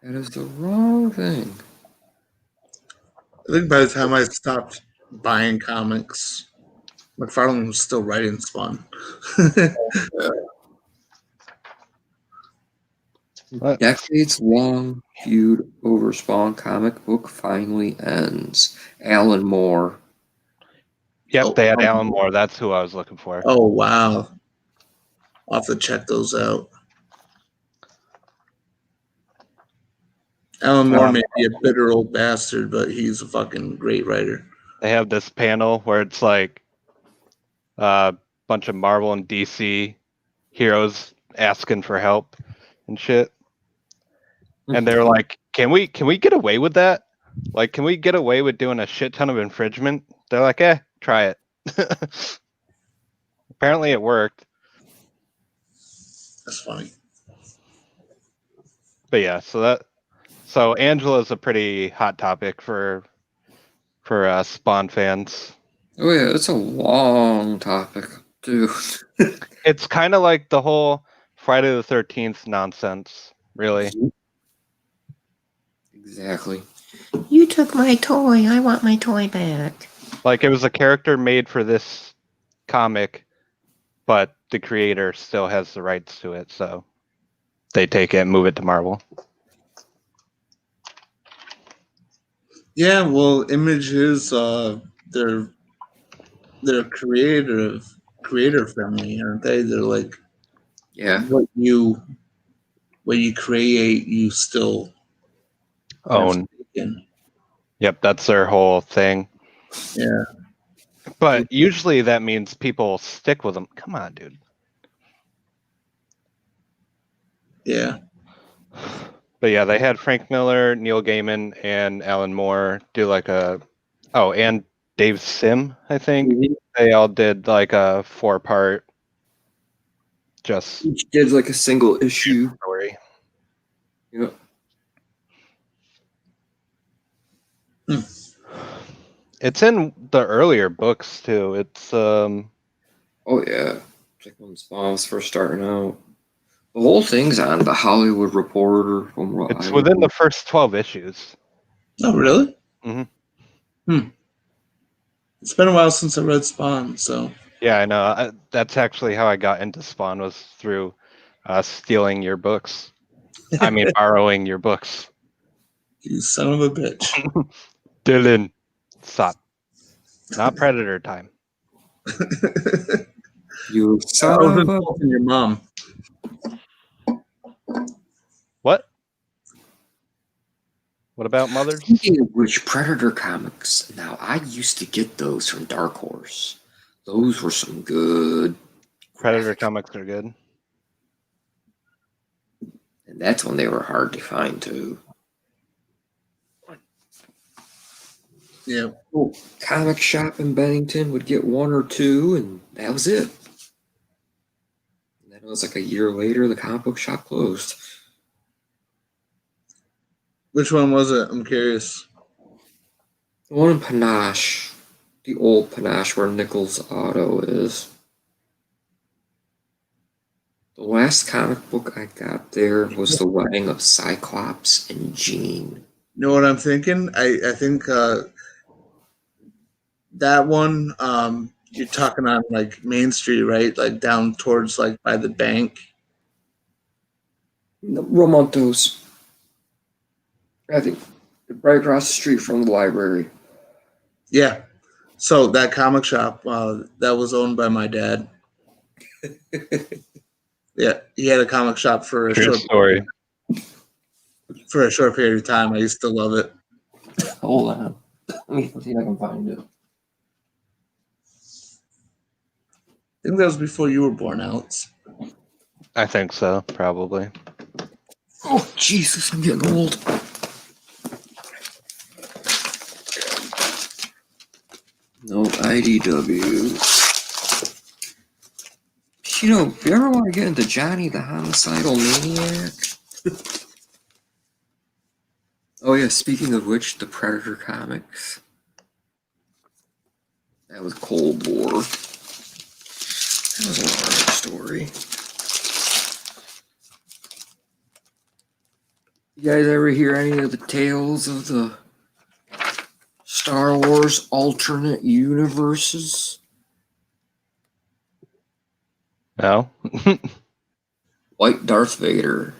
That is the wrong thing. I think by the time I stopped buying comics, McFarlane was still writing Spawn. What? Decades-long feud over Spawn comic book finally ends. Alan Moore. Yep, they had Alan Moore. That's who I was looking for. Oh, wow. I'll have to check those out. Alan Moore may be a bitter old bastard, but he's a fucking great writer. They have this panel where it's like a bunch of Marvel and DC heroes asking for help and shit. And they're like, can we get away with that? Like, can we get away with doing a shit ton of infringement? They're like, try it. Apparently it worked. That's funny. But yeah, so Angela's a pretty hot topic for Spawn fans. Oh yeah, it's a long topic, dude. It's kind of like the whole Friday the 13th nonsense, really. Exactly. You took my toy. I want my toy back. Like, it was a character made for this comic, but the creator still has the rights to it, so they take it and move it to Marvel. Yeah, well, Image is their creator friendly, aren't they? They're like, what you create, you still own. Yep, that's their whole thing. Yeah. But usually that means people stick with them. Come on, dude. Yeah. But yeah, they had Frank Miller, Neil Gaiman, and Alan Moore do like and Dave Sim, I think. They all did like a 4-part just each did like a single issue story. Yep. It's in the earlier books too. It's oh yeah. Like when Spawn was first starting out. The whole thing's on the Hollywood Reporter. It's within the first 12 issues. Oh, really? Mm-hmm. It's been a while since I read Spawn, so. Yeah, I know. That's actually how I got into Spawn, was through stealing your books. I mean, borrowing your books. You son of a bitch. Dylan, stop. Not Predator time. You son of a... your mom. What? What about Mothers? Speaking of which, Predator comics. Now, I used to get those from Dark Horse. Those were some good... Predator comics are good. And that's when they were hard to find, too. Yeah. Oh, comic shop in Bennington would get one or two, and that was it. And then it was like a year later, the comic book shop closed. Which one was it? I'm curious. The one in Panache. The old Panache where Nichols Auto is. The last comic book I got there was The Wedding of Cyclops and Jean. You know what I'm thinking? I think that one, you're talking on like Main Street, right? Like down towards like by the bank. Romontos. I think right across the street from the library. Yeah. So that comic shop, that was owned by my dad. Yeah, he had a comic shop for a True story. short period of time. I used to love it. Hold on. Let me see if I can find it. I think that was before you were born, Alex. I think so, probably. Oh, Jesus, I'm getting old. No IDW. You know, if you ever want to get into Johnny the Homicidal Maniac? Oh yeah, speaking of which, the Predator comics. That was Cold War. That was a large story. You guys ever hear any of the tales of the Star Wars alternate universes? No? White Darth Vader.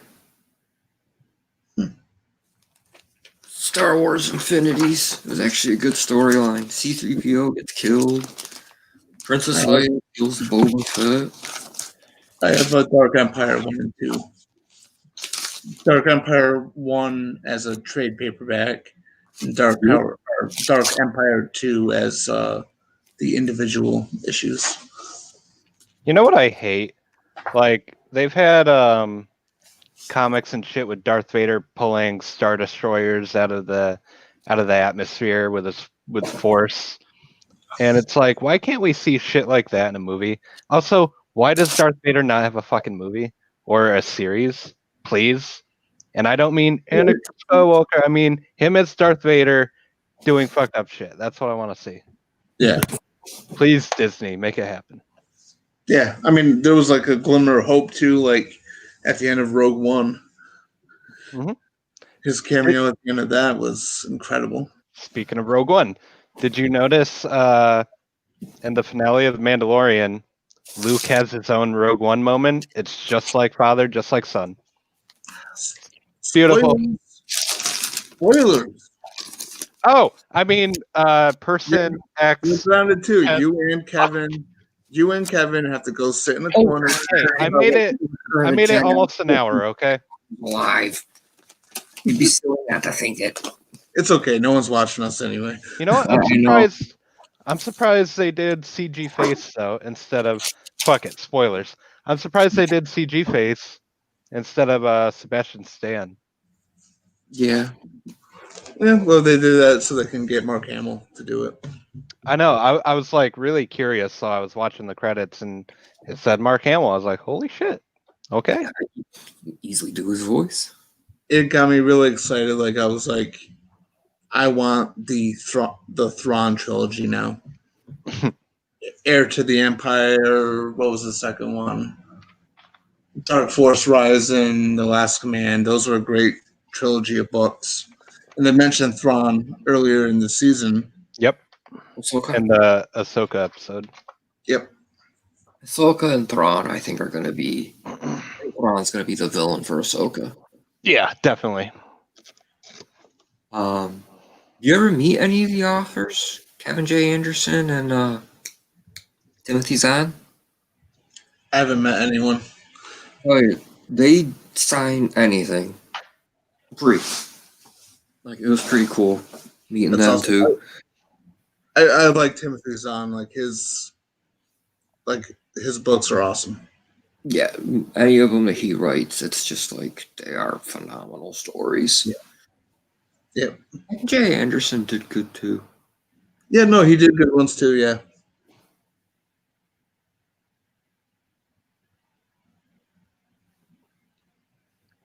Star Wars Infinities. It was actually a good storyline. C-3PO gets killed. Princess Leia kills Boba Fett. I have a Dark Empire 1 and 2. Dark Empire 1 as a trade paperback, and Dark Empire 2 as the individual issues. You know what I hate? Like, they've had comics and shit with Darth Vader pulling Star Destroyers out of the atmosphere with Force. And it's like, why can't we see shit like that in a movie? Also, why does Darth Vader not have a fucking movie or a series? Please. And I don't mean Anakin Skywalker. I mean him as Darth Vader doing fucked up shit. That's what I want to see. Yeah. Please, Disney, make it happen. Yeah. I mean, there was like a glimmer of hope too, like at the end of Rogue One. Mhm. His cameo at the end of that was incredible. Speaking of Rogue One, did you notice in the finale of The Mandalorian, Luke has his own Rogue One moment? It's just like father, just like son. Beautiful. Spoilers. Oh, I mean, person X. It's rounded too. Yes. You and Kevin have to go sit in the corner. Hey, I made it almost an hour, okay? Live. You'd be silly not to think it. It's okay. No one's watching us anyway. You know what? I'm surprised they did CG face though instead of fuck it, spoilers. I'm surprised they did CG face instead of Sebastian Stan. Yeah. Yeah, well, they did that so they can get Mark Hamill to do it. I know. I was like really curious, so I was watching the credits and it said Mark Hamill. I was like, holy shit. Okay. Yeah, you can easily do his voice. It got me really excited. Like I was like, I want the Thrawn trilogy now. Heir to the Empire. What was the second one? Dark Force Rising, The Last Command. Those were a great trilogy of books. And they mentioned Thrawn earlier in the season. Yep. Ahsoka. And the Ahsoka episode. Yep. Ahsoka and Thrawn, I think, are going to be. Thrawn's going to be the villain for Ahsoka. Yeah, definitely. You ever meet any of the authors? Kevin J. Anderson and Timothy Zahn? I haven't met anyone. Oh, yeah. They sign anything. Free. Like, it was pretty cool meeting That's them, awesome. too. I like Timothy Zahn. Like his books are awesome. Yeah, any of them that he writes, it's just like they are phenomenal stories. Yeah. Jay Anderson did good too. Yeah, no, he did good ones too, yeah.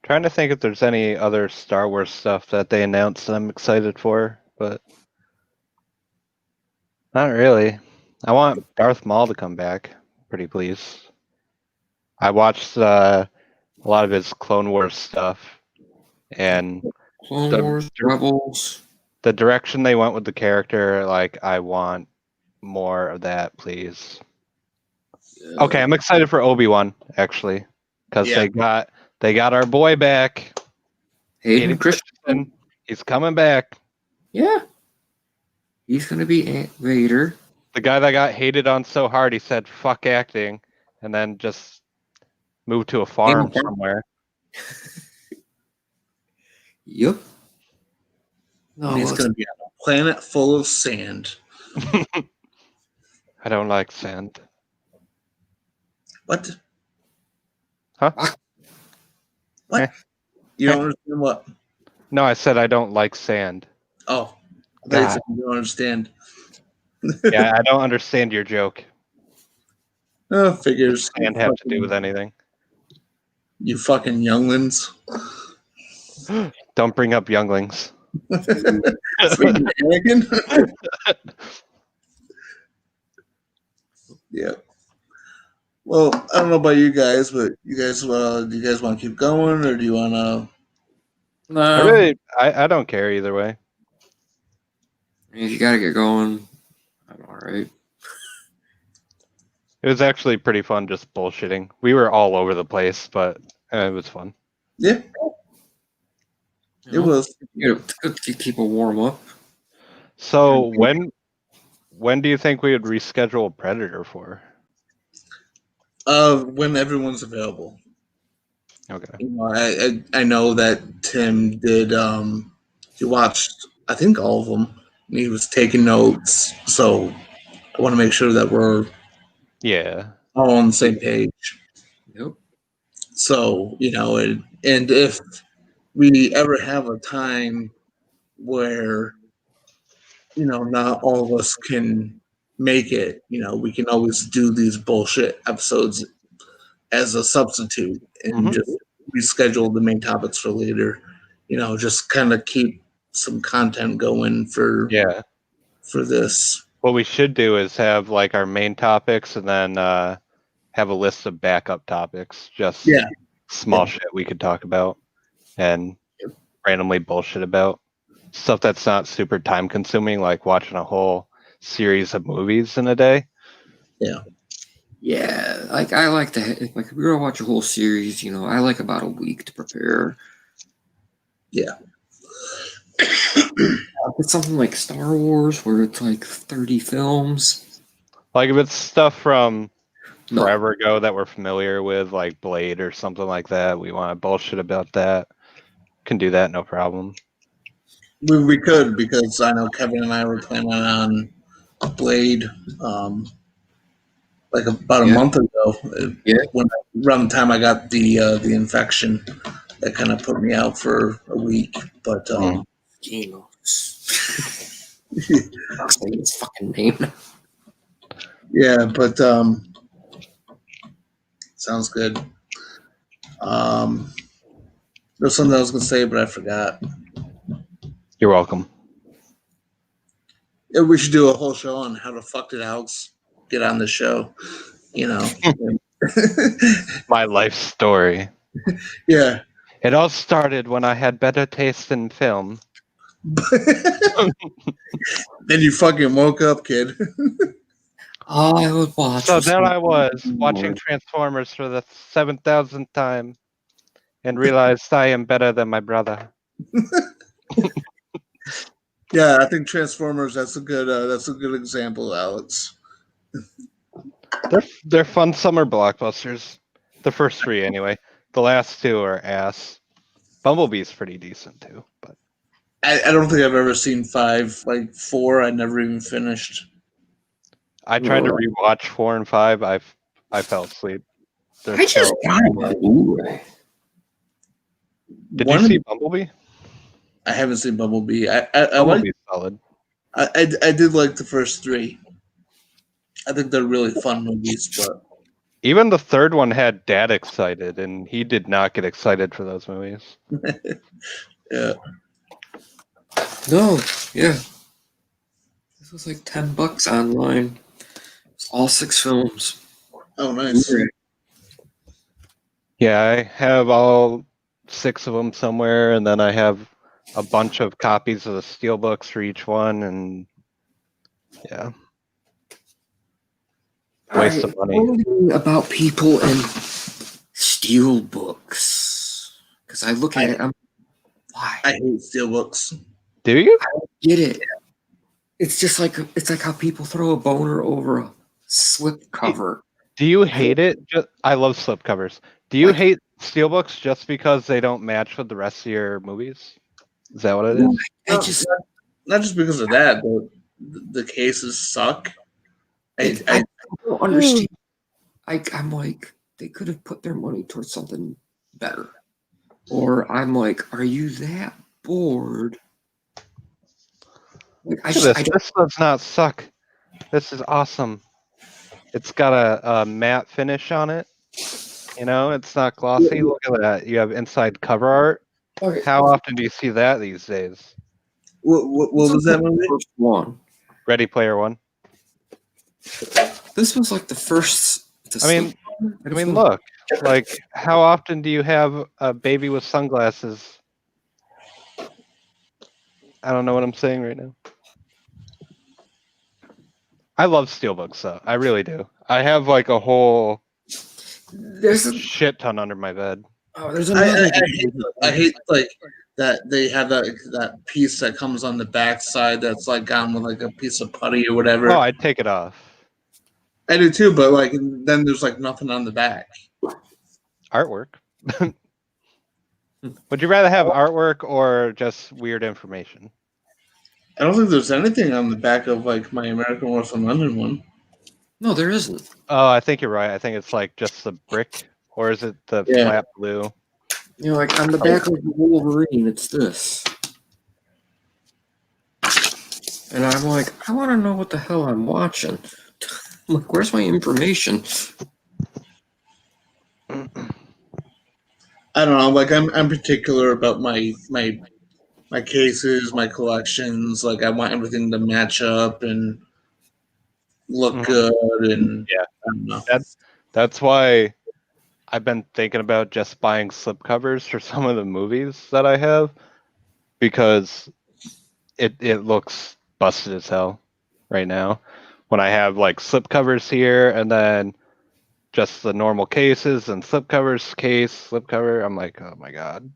Trying to think if there's any other Star Wars stuff that they announced that I'm excited for, but not really. I want Darth Maul to come back. Pretty please. I watched a lot of his Clone Wars stuff, and Clone The- Wars, Rebels. the direction they went with the character, like, I want more of that, please. Okay, I'm excited for Obi-Wan, actually, because Yeah. they got our boy back. Hayden Hayden Christensen. Christensen. He's coming back. Yeah. He's gonna be Aunt Vader. The guy that got hated on so hard, he said "fuck acting," and then just moved to a farm Okay. somewhere. Yep. No, He's going to be on a planet full of sand. I don't like sand. What? Huh? What? Eh. You don't understand what? No, I said I don't like sand. Oh, I thought you God. said you don't understand. Yeah, I don't understand your joke. Oh, figures. Sand have to do with anything. You fucking younglings. Don't bring up younglings. Speaking of Anakin. Yeah. Well, I don't know about you guys, but do you guys want to keep going, or do you want to? no. I don't care either way. If you gotta get going, I'm alright. It was actually pretty fun just bullshitting. We were all over the place, but it was fun. Yeah, it was. It's good to keep a warm up. So when do you think we would reschedule Predator for? When everyone's available. Okay. You know, I know that Tim did. He watched, I think, all of them. And he was taking notes, so I want to make sure that we're Yeah. all on the same page. Yep. So, you know, and if we ever have a time where, you know, not all of us can make it, you know, we can always do these bullshit episodes as a substitute and Mhm. just reschedule the main topics for later. You know, just kind of keep some content going for Yeah. this. What we should do is have like our main topics and then have a list of backup topics. Just Yeah. small shit we could talk about and randomly bullshit about. Stuff that's not super time consuming, like watching a whole series of movies in a day. Yeah, like I like to like if we're gonna watch a whole series, you know, I like about a week to prepare. Yeah. If it's something like Star Wars where it's like 30 films. Like if it's stuff from No. forever ago that we're familiar with, like Blade or something like that, we want to bullshit about that. Can do that, no problem. We could, because I know Kevin and I were planning on Blade like about a Yeah. month ago. Yeah. Around the time I got the infection, that kind of put me out for a week. But Genos. I'll say his fucking name. yeah, but sounds good. There's something I was gonna say, but I forgot. You're welcome. Yeah, we should do a whole show on how the fuck did Alex get on the show. You know. My life story. Yeah. It all started when I had better taste in film. Then you fucking woke up, kid. Oh, I would watch. So for there I some- was, watching Transformers for the 7,000th time, and realized I am better than my brother. Yeah, I think Transformers. That's a good example, Alex. They're fun summer blockbusters. The first three, anyway. The last two are ass. Bumblebee's pretty decent too, but I don't think I've ever seen 5. Like 4, I never even finished. I tried to rewatch 4 and 5. I fell asleep. They're I just got it on Blu-ray. Did One you of see Bumblebee? I haven't seen Bumblebee. I like. Bumblebee's solid. I did like the first 3. I think they're really fun movies, but Even the third one had Dad excited, and he did not get excited for those movies. yeah. No, yeah. This was like $10 online. It's all 6 films. Oh, nice. Blu-ray. Yeah, I have all 6 of them somewhere, and then I have a bunch of copies of the steelbooks for each one, and yeah, waste of money. Wondering about people and steel books. Because I look at it, I'm why? I hate steelbooks. Do you? Get it. It's just like how people throw a boner over a slip cover. Do you hate it? I love slipcovers. Do you Like- hate steelbooks just because they don't match with the rest of your movies? Is that what it is? I just Not just because of that, but the cases suck. I don't understand. I'm like, they could have put their money towards something better. Or I'm like, are you that bored? Like, Look at this. This does not suck. This is awesome. It's got a matte finish on it. You know, it's not glossy. Look at that. You have inside cover art. okay, How often do you see that these days? what was that movie? first one. Ready Player One. This was like the first. I mean, look. Like, how often do you have a baby with sunglasses? I don't know what I'm saying right now. I love steelbooks, though. I really do. I have like a whole There's a shit ton under my bed. there's another. I hate like that they have that piece that comes on the back side that's like gone with like a piece of putty or whatever. Oh, I'd take it off. I do too, but like then there's like nothing on the back. Artwork. Would you rather have artwork or just weird information? I don't think there's anything on the back of like my American Horror in London one. No, there isn't. Oh, I think you're right. I think it's like just the brick, or is it the Yeah. flat blue? You know, like on the back of the Wolverine, it's this. And I'm like, I want to know what the hell I'm watching. I'm like, where's my information? I don't know. Like I'm particular about my cases, my collections. Like I want everything to match up and look Mhm. good. And Yeah. I don't know. That's why I've been thinking about just buying slipcovers for some of the movies that I have, because it looks busted as hell right now. When I have like slipcovers here and then just the normal cases and slipcovers, slipcover, I'm like, oh my god.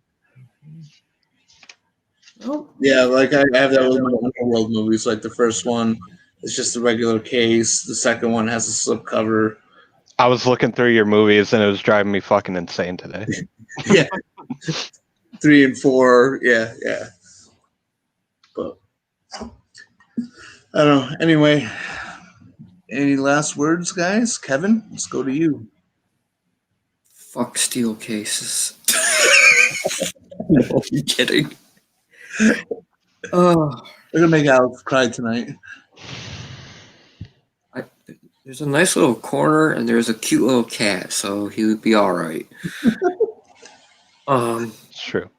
Oh, Yeah, like I have that with my Underworld movies. Like the first one is just a regular case. The second one has a slip cover. I was looking through your movies and it was driving me fucking insane today. Yeah. 3 and 4. Yeah. But I don't know. Anyway, any last words, guys? Kevin, let's go to you. fuck steel cases. No, I'm kidding. Oh, We're gonna make Alex cry tonight. there's a nice little corner and there's a cute little cat, so he would be all right. It's true.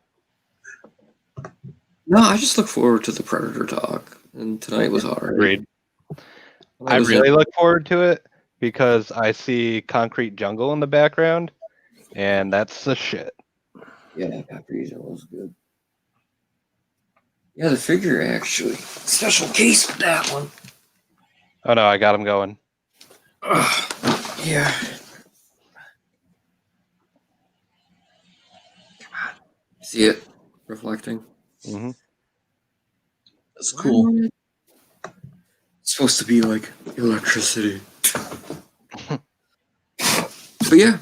No, I just look forward to the Predator talk, and tonight was all right. Agreed. I That was really it. look forward to it because I see concrete jungle in the background, and that's the shit. Yeah, Paprika was good. Yeah, the figure actually. Special case with that one. Oh no, I got him going. Yeah. Come on. See it reflecting? Hmm. That's cool. It's supposed to be like electricity. But yeah.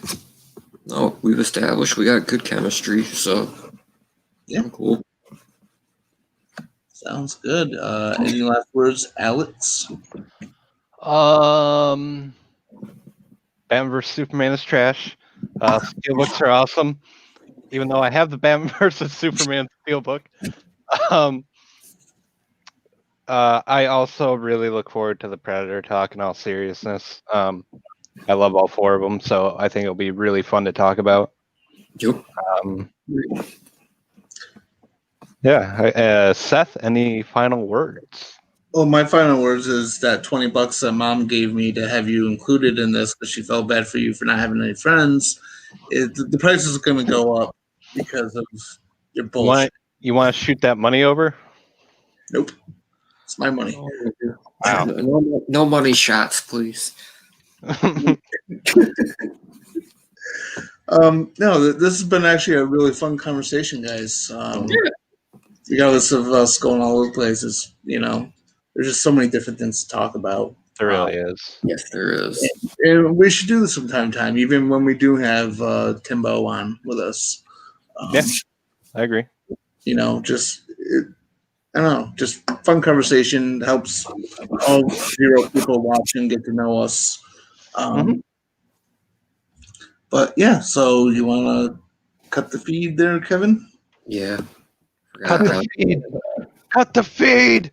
No, we've established we got good chemistry, so Yeah. cool. Sounds good. Any last words, Alex? Batman vs Superman is trash. Steelbooks are awesome, even though I have the Batman vs Superman steelbook. I also really look forward to the Predator talk in all seriousness. I love all 4 of them, so I think it'll be really fun to talk about. Yep. Yeah, Seth, any final words? Well, my final words is that $20 that mom gave me to have you included in this because she felt bad for you for not having any friends. The price is going to go up because of your bullshit. You want to shoot that money over? Nope, it's my money. Wow. No money shots, please. No, this has been actually a really fun conversation, guys. Regardless of us going all over the places, there's just so many different things to talk about. There really is. Yes, there is. And we should do this from time to time, even when we do have Timbo on with us. Yeah. I agree. I don't know, just fun conversation helps all 0 people watching get to know us. But yeah, so you want to cut the feed there, Kevin? Yeah. Cut the feed. Cut the feed.